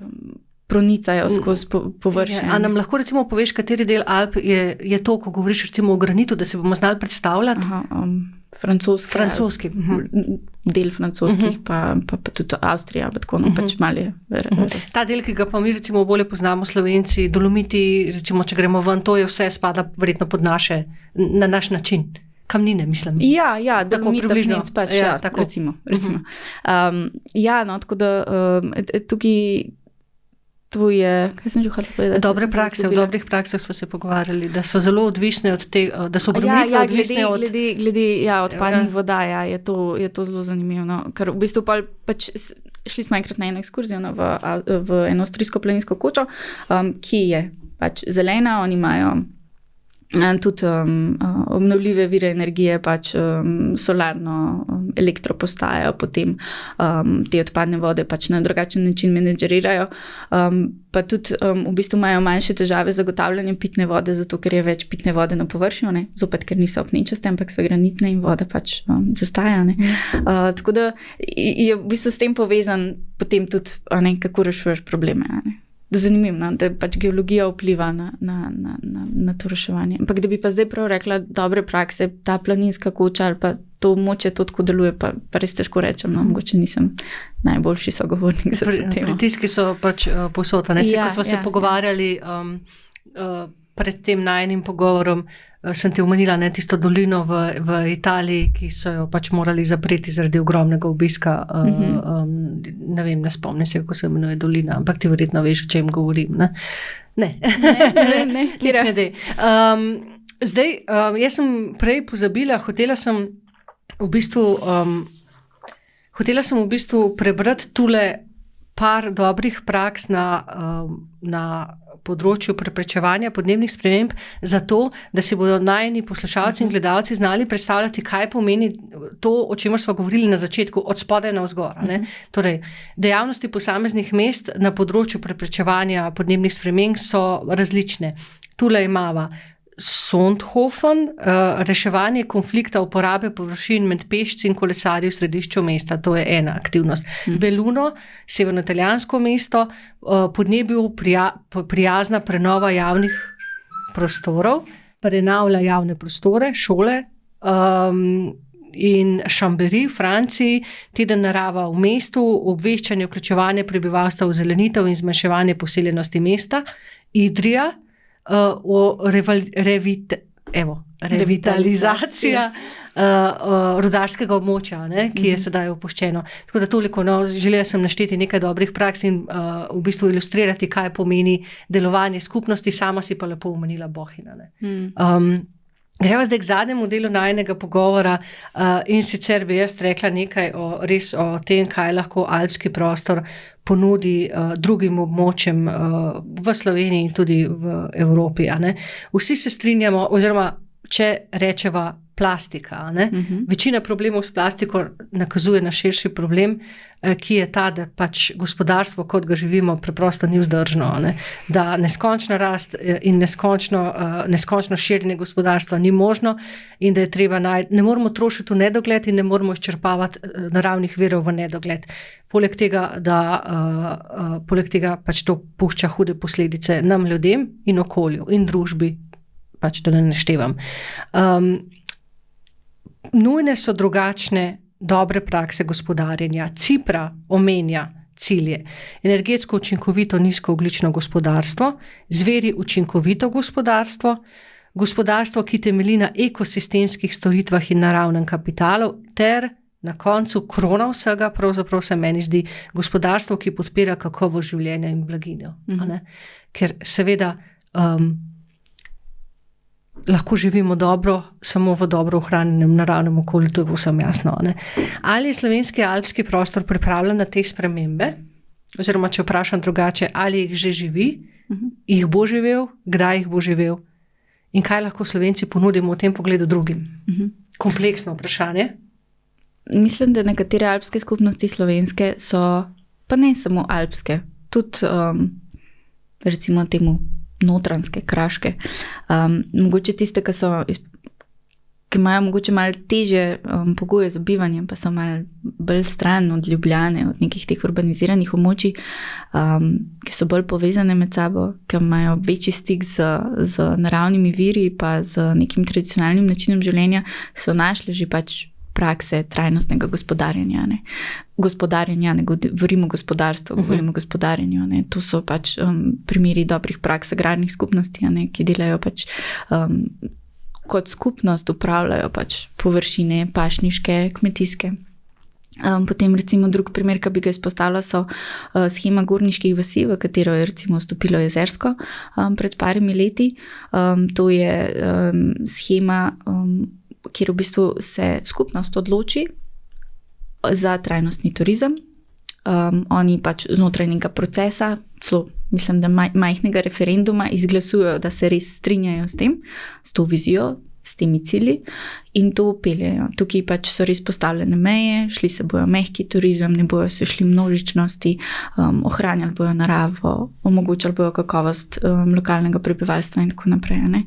pronicajo skozi površje. A nam lahko recimo poveš, kateri del Alp je to, ko govoriš recimo o granitu, da se bomo znali predstavljati? Francoski. Del francoskih, pa tudi Avstrija, pa tako, pač malo je. Ta del, ki ga pa mi recimo bolje poznamo Slovenci, Dolomiti, recimo, če gremo ven, to je vse spada verjetno pod na naš način. Kamnine, mislim. Ja, Dolomit, apnenc pač, tako. Recimo. Tako da tukaj to je, kaj sem že hotela povedati? Dobre prakse, v dobrih praksah smo se pogovarjali, da so zelo odvisne od tega, da so obremenitve odvisne od... Glede odpadnih voda, je to zelo zanimivo. Ker v bistvu pač šli smo enkrat na eno ekskurzijo v eno avstrijsko planinsko kočo, ki je pač zelena, oni imajo Tudi obnovljive vire energije, pač solarno elektropostajo, potem te odpadne vode pač na drugačen način menedžerirajo, pa tudi v bistvu imajo manjše težave z zagotavljanjem pitne vode, zato ker je več pitne vode na površju, ne? Zopet, ker niso apnenčaste, ampak so granitne in voda pač zastaja. Ne? Tako da je v bistvu s tem povezan potem tudi, kako rešuješ probleme. Ne? Zanimivo, da pač geologija vpliva na to reševanje. Ampak da bi pa zdaj prav rekla, dobre prakse, ta planinska koča ali pa to območje to tako deluje, pa res težko rečem, mogoče nisem najboljši sogovornik za to temo. Pritiski so pač povsod. Ko smo se pogovarjali pred tem najnim pogovorom, sem ti omenila tisto dolino v Italiji, ki so jo pač morali zapreti zaradi ogromnega obiska. Ne vem, ne spomnim se, kako se imenuje dolina, ampak ti verjetno veš, o čem govorim. Ne. Nič ne dej. Zdaj, jaz sem prej pozabila, hotela sem v bistvu prebrati tule par dobrih praks na področju preprečevanja podnebnih sprememb, zato, da si bodo najni poslušalci in gledalci znali predstavljati, kaj pomeni to, o čemer smo govorili na začetku, od spodaj na vzgor. Torej, dejavnosti posameznih mest na področju preprečevanja podnebnih sprememb so različne. Tule imava Sonthofen, reševanje konflikta uporabe površin med pešci in kolesarji v središču mesta, to je ena aktivnost. Belluno, severno-italijansko mesto, podnebju prijazna prenova javnih prostorov, prenavlja javne prostore, šole, in Chambéry v Franciji, teden narava v mestu, obveščanje, vključevanje prebivalstva v zelenitev in zmanjševanje poseljenosti mesta. Idrija, revitalizacija rudarskega območja, ki je sedaj opuščeno. Tako da toliko, želela sem našteti nekaj dobrih praks in v bistvu ilustrirati, kaj pomeni delovanje skupnosti, sama si pa lepo omenila Bohinja. Greva zdaj k zadnjemu delu najinega pogovora in sicer bi jaz rekla nekaj res o tem, kaj lahko alpski prostor ponudi drugim območjem v Sloveniji in tudi v Evropi. Vsi se strinjamo, oziroma če rečeva plastika. Večina problemov s plastiko nakazuje na širši problem, ki je ta, da pač gospodarstvo, kot ga živimo, preprosto ni vzdržno. Da neskončna rast in neskončno širjenje gospodarstva ni možno in da je treba ne moramo trošiti v nedogled in ne moramo izčrpavati naravnih virov v nedogled. Poleg tega pač to pušča hude posledice nam ljudem in okolju in družbi, pač da ne naštevam. Nujne so drugačne dobre prakse gospodarjenja. Cipra omenja cilje. Energetsko učinkovito nizkoogljično gospodarstvo, zveri učinkovito gospodarstvo, gospodarstvo, ki temelji na ekosistemskih storitvah in naravnem kapitalu, ter na koncu krona vsega, pravzaprav se meni zdi, gospodarstvo, ki podpira kakovost življenja in blaginjo. Ker seveda lahko živimo dobro, samo v dobro ohranjenem naravnem okolju, to je vsem jasno. Ali je slovenski alpski prostor pripravljen na te spremembe? Oziroma, če vprašam drugače, ali jih že živi, jih bo živel, kdaj jih bo živel in kaj lahko Slovenci ponudimo v tem pogledu drugim? Kompleksno vprašanje. Mislim, da nekatere alpske skupnosti slovenske so, pa ne samo alpske, tudi recimo temu notranske, kraške. Mogoče tiste, ki imajo mogoče malo težje pogoje za bivanje, pa so malo bolj stran od Ljubljane, od nekih teh urbaniziranih območij, ki so bolj povezane med sabo, ki imajo večji stik z naravnimi viri, pa z nekim tradicionalnim načinom življenja, so našli že pač prakse trajnostnega gospodarjenja. Ne govorimo o gospodarstvu, govorimo o gospodarjenju. To so pač primeri dobrih praks agrarnih skupnosti, ki delajo pač kot skupnost, upravljajo pač površine, pašniške, kmetijske. Potem recimo drug primer, ki bi ga izpostavila, so shema gorniških vasi, v katero je recimo vstopilo Jezersko pred parimi leti. To je shema, kjer v bistvu se skupnost odloči za trajnostni turizem. oni pač znotraj nekega procesa, celo mislim, da majhnega referenduma izglasujejo, da se res strinjajo s tem, s to vizijo, s temi cilji in to peljejo. Tukaj pač so res postavljene meje, šli se bojo mehki turizem, ne bojo se šli množičnosti, ohranjali bojo naravo, omogočali bojo kakovost lokalnega prebivalstva in tako naprej. Ne.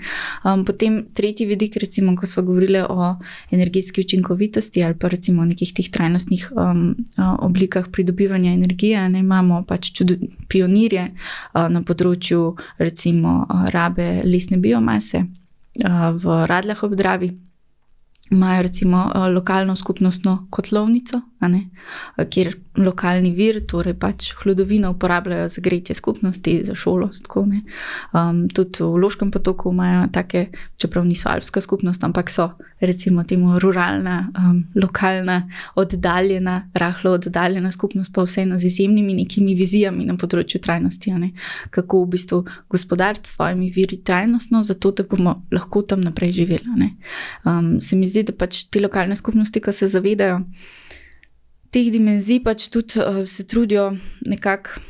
Potem tretji vidik, recimo, ko smo govorili o energetski učinkovitosti ali pa recimo o nekih teh trajnostnih oblikah pridobivanja energije, ne, imamo pač pionirje na področju recimo rabe lesne biomase, v Radljah ob Dravi imajo recimo lokalno skupnostno kotlovnico, kjer lokalni vir, torej pač hlodovino uporabljajo za gretje skupnosti, za šolo, tako ne. Tudi v Loškem potoku imajo take, čeprav niso alpska skupnost, ampak so recimo temu ruralna, lokalna, oddaljena, rahlo oddaljena skupnost, pa vseeno z izjemnimi nekimi vizijami na področju trajnosti, kako v bistvu gospodariti s svojimi viri trajnostno, zato da bomo lahko tam naprej živeli. Se mi zdi, da pač te lokalne skupnosti, ko se zavedajo teh dimenzij, pač tudi se trudijo nekako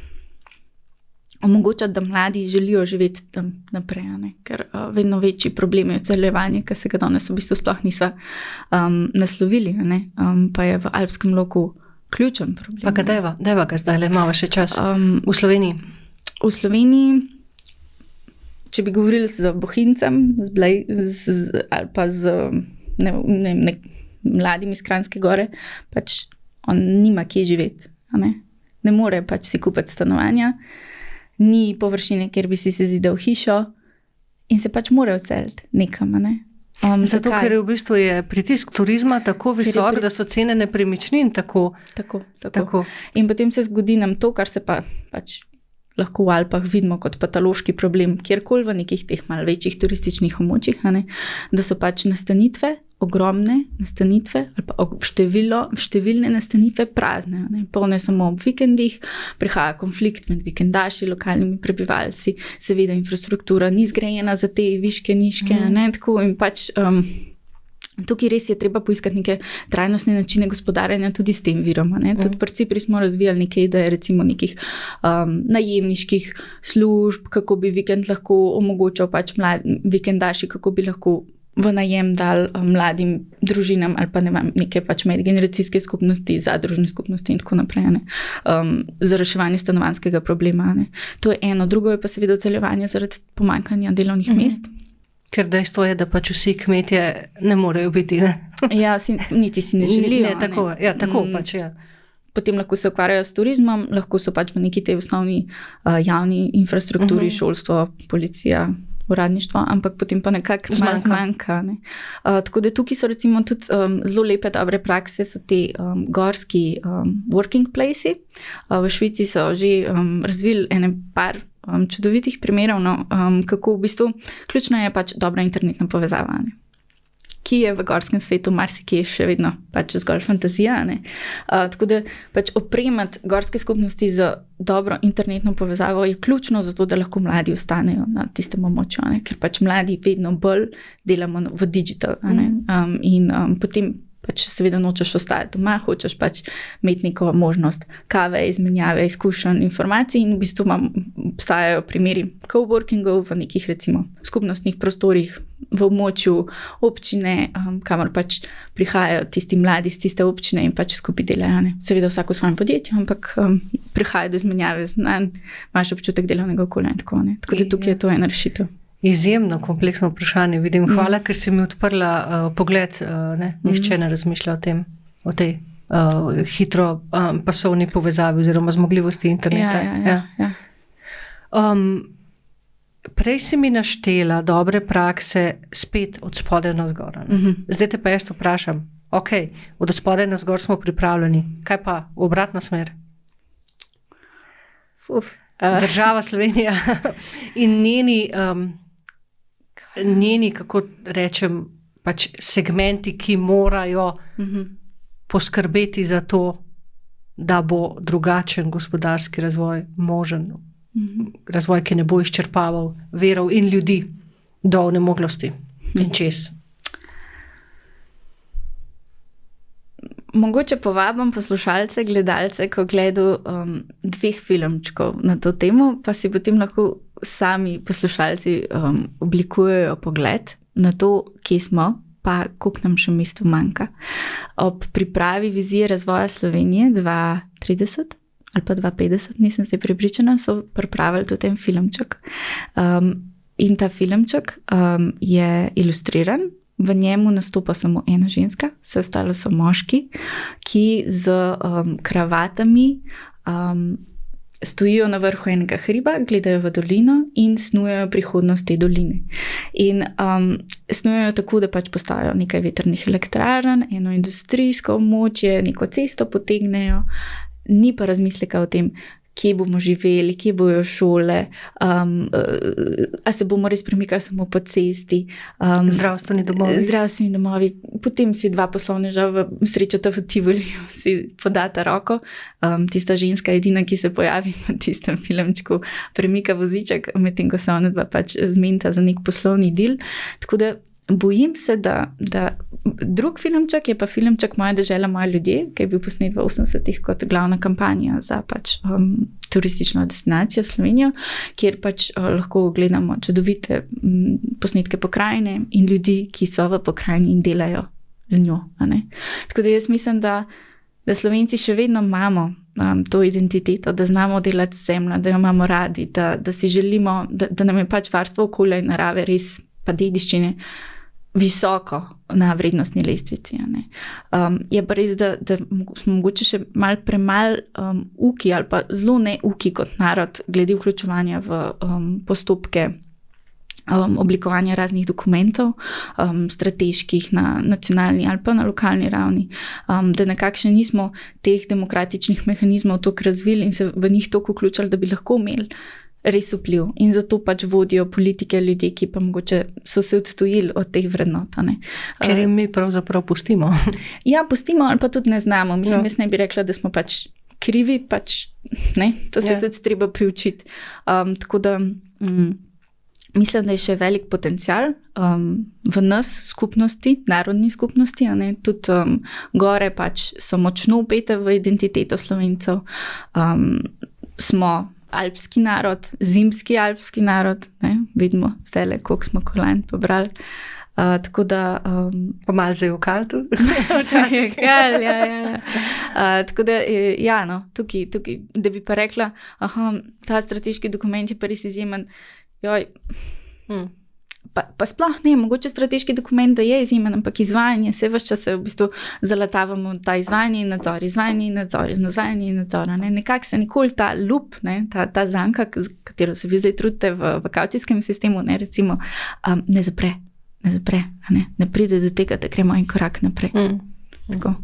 omogočati, da mladi želijo živeti tam naprej, ker vedno večji problem je odseljevanje, ki se ga danes v bistvu sploh niso naslovili, pa je v alpskem loku ključen problem. Pa ga deva ga zdaj, imamo še čas v Sloveniji? V Sloveniji, če bi govorili z Bohincem, ali pa z mladim iz Kranjske Gore, pač on nima kje živeti. Ne more pač si kupiti stanovanja, ni površine, kjer bi si se zidal hišo in se pač mora odseliti nekam. Zato, ker je v bistvu pritisk turizma tako visok, da so cene nepremičnin tako. In potem se zgodi nam to, kar se pač lahko v Alpah vidimo kot patološki problem, kjerkoli v nekih teh malo večjih turističnih območjih, da so pač nastanitve, ogromne nastanitve ali pa številne nastanitve prazne, polne samo ob vikendih, prihaja konflikt med vikendaši, lokalnimi prebivalci, seveda infrastruktura ni zgrajena za te viške, niške, tako in pač tukaj res je treba poiskati neke trajnostne načine gospodarjenja tudi s tem virom. Tudi pri Cipri smo razvijali neke ideje, recimo nekih najemniških služb, kako bi vikend lahko omogočal pač vikendaši, kako bi lahko v najem dal mladim družinam ali pa ne vem, neke pač medgeneracijske skupnosti, zadružne skupnosti in tako naprej, za reševanje stanovanjskega problema. To je eno. Drugo je pa seveda odseljevanje zaradi pomanjkanja delovnih mest. Ker dejstvo je, da pač vsi kmetje ne morejo biti, Ja, niti si ne želijo. Tako pač, ja. Potem lahko se ukvarjajo s turizmom, lahko so pač v neki tej osnovni javni infrastrukturi, šolstvo, policija, uradništvo, ampak potem pa nekako zmanjka. Tako da tukaj so recimo tudi zelo lepe, dobre prakse, so te gorski working places. V Švici so že razvili ene par čudovitih primerov, kako v bistvu ključna je pač dobra internetna povezava, ki je v gorskem svetu marsikje še vedno pač zgolj fantazija. Tako da pač opremati gorske skupnosti z dobro internetno povezavo je ključno za to, da lahko mladi ostanejo na tistem območju, ker pač mladi vedno bolj delamo v digital. In potem pač seveda nočeš ostajati doma, hočeš pač imeti neko možnost kave, izmenjave, izkušenj, informacij in v bistvu obstajajo primeri coworkingov v nekih recimo skupnostnih prostorih v območju občine, kamor pač prihajajo tisti mladi iz tiste občine in pač skupaj delajo. Seveda vsako v svojem podjetju, ampak prihaja do izmenjave znanj, imaš občutek delovnega okolja in tako. Tako da tukaj je to ena rešitev. Izjemno kompleksno vprašanje, vidim. Hvala, ker si mi odprla pogled. Nihče ne razmišlja o tej hitro pasovni povezavi oziroma zmogljivosti interneta. Ja. Prej si mi naštela dobre prakse spet od spodaj na zgor. Zdaj te pa jaz vprašam, od spodaj na zgor smo pripravljeni, kaj pa v obratno smer? Država Slovenija in njeni, kako rečem, pač segmenti, ki morajo poskrbeti za to, da bo drugačen gospodarski razvoj možen. Razvoj, ki ne bo izčrpaval verov in ljudi do onemoglosti in čez. mogoče povabim poslušalce, gledalce, ko gledajo 2 filmčkov na to temo, pa si potem lahko sami poslušalci oblikujejo pogled na to, kje smo, pa koliko nam še v bistvu manjka. Ob pripravi vizije razvoja Slovenije 2030 ali pa 2050, nisem se prepričana, so pripravili tudi en filmček. In ta filmček je ilustriran, v njemu nastopa samo ena ženska, vse ostalo so moški, ki z kravatami stojijo na vrhu enega hriba, gledajo v dolino in snujejo prihodnost te doline. In snujejo tako, da pač postavijo nekaj vetrnih elektrarn, eno industrijsko območje, neko cesto potegnejo, ni pa razmisleka o tem, kje bomo živeli, kje bojo šole, a se bomo res premikali samo po cesti. Zdravstveni domovi. Potem si 2 poslovneža srečata v Tivoliju, si podata roko. Tista ženska edina, ki se pojavi na tistem filmčku, premika voziček, medtem ko se ona 2 pač zmenita za nek poslovni del. Tako da bojim se, da drug filmček je pa filmček Moja dežela, moji ljudje, ki je bil posnet v 80-ih kot glavna kampanja za pač turistično destinacijo Slovenijo, kjer pač lahko gledamo čudovite posnetke pokrajine in ljudi, ki so v pokrajini in delajo z njo. Tako da jaz mislim, da Slovenci še vedno imamo to identiteto, da znamo delati z zemljo, da jo imamo radi, da si želimo, da nam je pač varstvo okolja in narave res pa dediščine visoko na vrednostni lestvici. Je pa res, da smo mogoče še malo premal uki ali pa zelo ne uki kot narod glede vključevanja v postopke oblikovanja raznih dokumentov, strateških na nacionalni ali pa na lokalni ravni, da nekako še nismo teh demokratičnih mehanizmov toliko razvili in se v njih toliko vključili, da bi lahko imeli res vpliv. In zato pač vodijo politike ljudi, ki pa mogoče so se odtujili od teh vrednot. Ker jim mi pravzaprav pustimo. Ja, pustimo, ali pa tudi ne znamo. Mislim, jaz ne bi rekla, da smo pač krivi, pač ne, to se tudi treba priučiti. Tako da mislim, da je še velik potencial v nas skupnosti, narodni skupnosti, tudi gore pač so močno upete v identiteto Slovencev. Smo alpski narod, zimski alpski narod, vidimo zdajle, koliko smo kolajn pobrali. Tako da pa malo zdaj v kaltu. Včasih kal, ja. Tako da, ja, no, tukaj, da bi pa rekla, ta strateški dokument je pa res izjemen, pa sploh ne, mogoče strateški dokument, da je izjemen, ampak izvajanje, se ves čas se v bistvu zalatavamo ta izvajanje in nadzor. Nekako se nikoli ta lup, ta zanka, katero se vi zdaj trudite v kavcijskem sistemu, recimo, ne zapre, ne pride do tega, da gremo en korak naprej. Tako.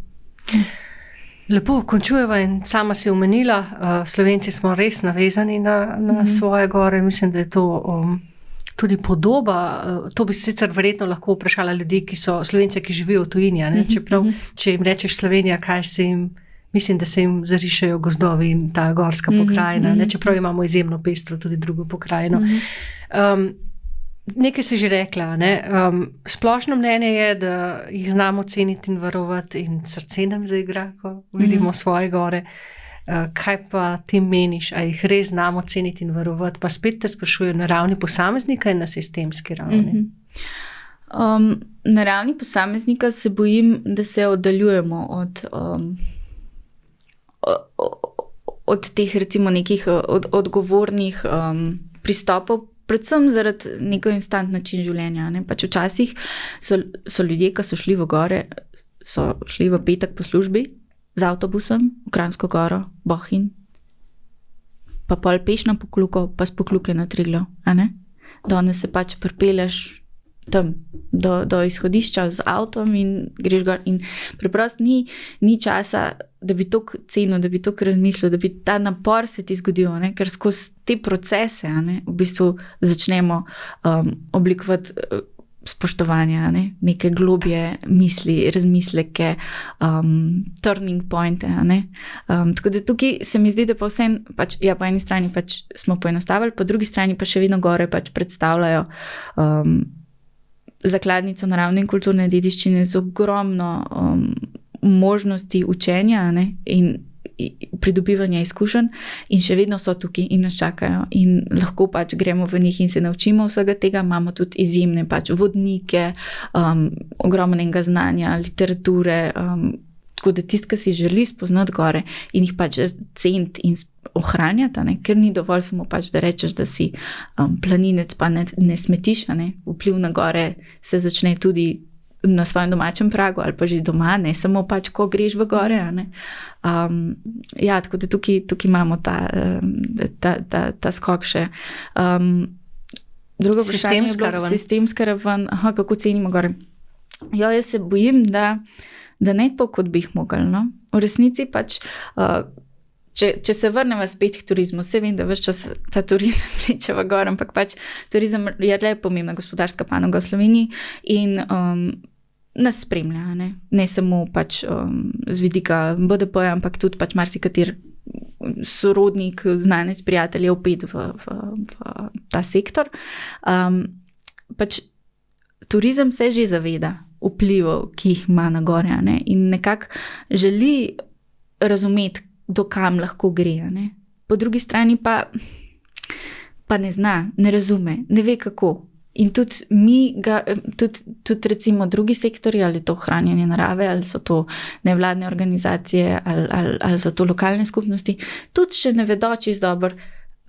Lepo, končujeva in sama si omenila, Slovenci smo res navezani na svoje gore, mislim, da je to tudi podoba, to bi sicer verjetno lahko vprašala ljudi, ki so Slovence, ki živijo v tujini, čeprav, če jim rečeš Slovenija, kaj se jim, mislim, da se jim zarišajo gozdovi in ta gorska pokrajina, čeprav imamo izjemno pestro tudi drugo pokrajino. Nekaj si že rekla, splošno mnenje je, da jih znamo ceniti in varovati in srce nam zaigra, ko vidimo svoje gore. Kaj pa ti meniš, a jih res znamo ceniti in varovati? Pa spet te sprašujejo na ravni posameznika in na sistemski ravni. Na ravni posameznika se bojim, da se oddaljujemo od teh recimo nekih odgovornih pristopov, predvsem zaradi neko instant način življenja. Pač včasih so ljudje, ki so šli v gore, so šli v petek po službi, z avtobusom v Kranjsko goro, Bohinj, pa pol peš na Pokluko, pa s Pokluke na Triglav. Danes se pač pripeleš tam do izhodišča z avtom in greš gor. In preprosto ni časa, da bi toliko cenil, da bi toliko razmislil, da bi ta napor se ti zgodil, ker skozi te procese v bistvu začnemo oblikovati spoštovanja, neke globje misli, razmisleke, turning pointe. Tako da tukaj se mi zdi, da pa vsem, pač, ja, po eni strani pač smo poenostavili, po drugi strani pa še vedno gore pač predstavljajo zakladnico naravne in kulturne dediščine z ogromno možnosti učenja, ne, in pridobivanja izkušenj in še vedno so tukaj in nas čakajo in lahko pač gremo v njih in se naučimo vsega tega. Imamo tudi izjemne pač vodnike, ogromnega znanja, literature, tako da tist, ki si želi spoznati gore in jih pač ceniti in ohranjati, ne, ker ni dovolj samo pač, da rečeš, da si planinec, pa ne smetiš, ne. Vpliv na gore se začne tudi na svojem domačem pragu ali pa že doma, ne samo pač, ko greš v gore. Ne. Ja, tako da tukaj imamo ta skok še. Drugo vprašanje je bilo sistemska raven. Kako cenimo gore? Ja, jaz se bojim, da ne to, kot bi jih mogli. No. V resnici pač, če se vrnemo spet k turizmu, se vem, da ves čas ta turizem vleče v gor, ampak pač turizem je le pomembna gospodarska panoga v Sloveniji in nas spremlja, ne samo pač z vidika BDP, ampak tudi pač marsikater sorodnik, znanec, prijatelj je vpet v ta sektor. Pač turizem se že zaveda vplivov, ki jih ima na gore, ne, in nekako želi razumeti, do kam lahko gre. Ne. Po drugi strani pa ne zna, ne razume, ne ve kako. In tudi tudi recimo drugi sektori, ali to ohranjanje narave, ali so to nevladne organizacije, ali so to lokalne skupnosti, tudi še ne vedo čisto dobro,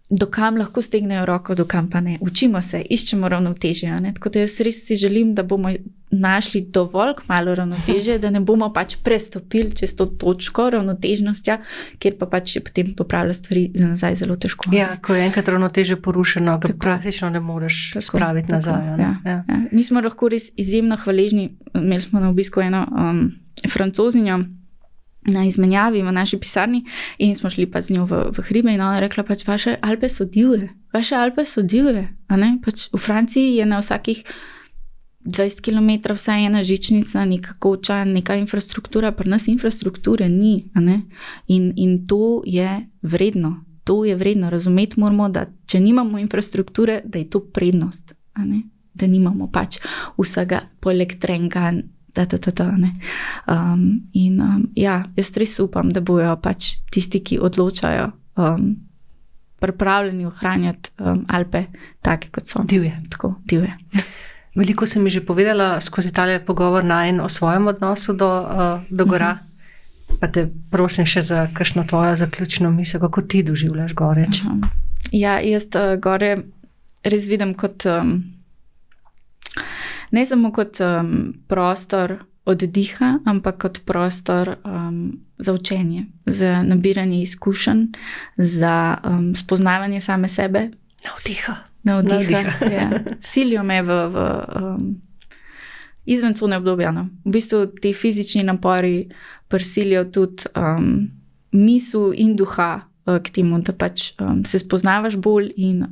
do kam lahko stegnejo roko, do kam pa ne. Učimo se, iščemo ravnotežje. Tako da jaz res si želim, da bomo našli dovolj malo ravnotežje, da ne bomo pač prestopili čez to točko ravnotežnostja, kjer pa pač potem popravlja stvari za nazaj zelo težko. Ja, ko je enkrat ravnotežje porušeno, ga praktično ne moreš spraviti nazaj. Ja. Mi smo lahko res izjemno hvaležni. Imeli smo na obisku eno Francozinjo na izmenjavi v naši pisarni in smo šli pa z njo v hribe in ona rekla pač, vaše Alpe so divje, a ne? Pač v Franciji je na vsakih 20 km vsaj ena žičnica, neka koča, neka infrastruktura, pri nas infrastrukture ni, a ne? In to je vredno, razumeti moramo, da če nimamo infrastrukture, da je to prednost, a ne? Da nimamo pač vsega poleg trenga, ne. Ja, jaz res upam, da bojo pač tisti, ki odločajo, pripravljeni ohranjati Alpe take, kot so. Divje. Tako, divje. Ja. Veliko si mi že povedala skozi tale pogovor najin o svojem odnosu do gora. Pa te prosim še za kakšno tvojo zaključno misel, kako ti doživljaš gore. Ja, jaz gore res vidim kot ne samo kot prostor oddiha, ampak kot prostor za učenje, za nabiranje izkušenj, za spoznavanje same sebe. Navdiha. Ja. Silijo me v izven cone obdobja. No. V bistvu ti fizični napori prisilijo tudi misel in duha k temu, da pač se spoznavaš bolj in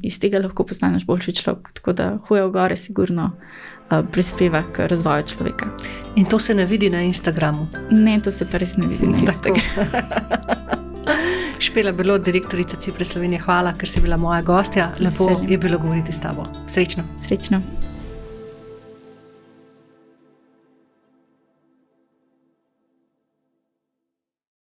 iz tega lahko postaneš boljši človek. Tako da hoja v gore sigurno prispeva k razvoju človeka. In to se ne vidi na Instagramu? Ne, to se pa res ne vidi na Instagramu. Špela Berlot, direktorica Cipre Slovenije, hvala, ker si bila moja gostja. Lepo je bilo govoriti s tabo. Srečno. Srečno.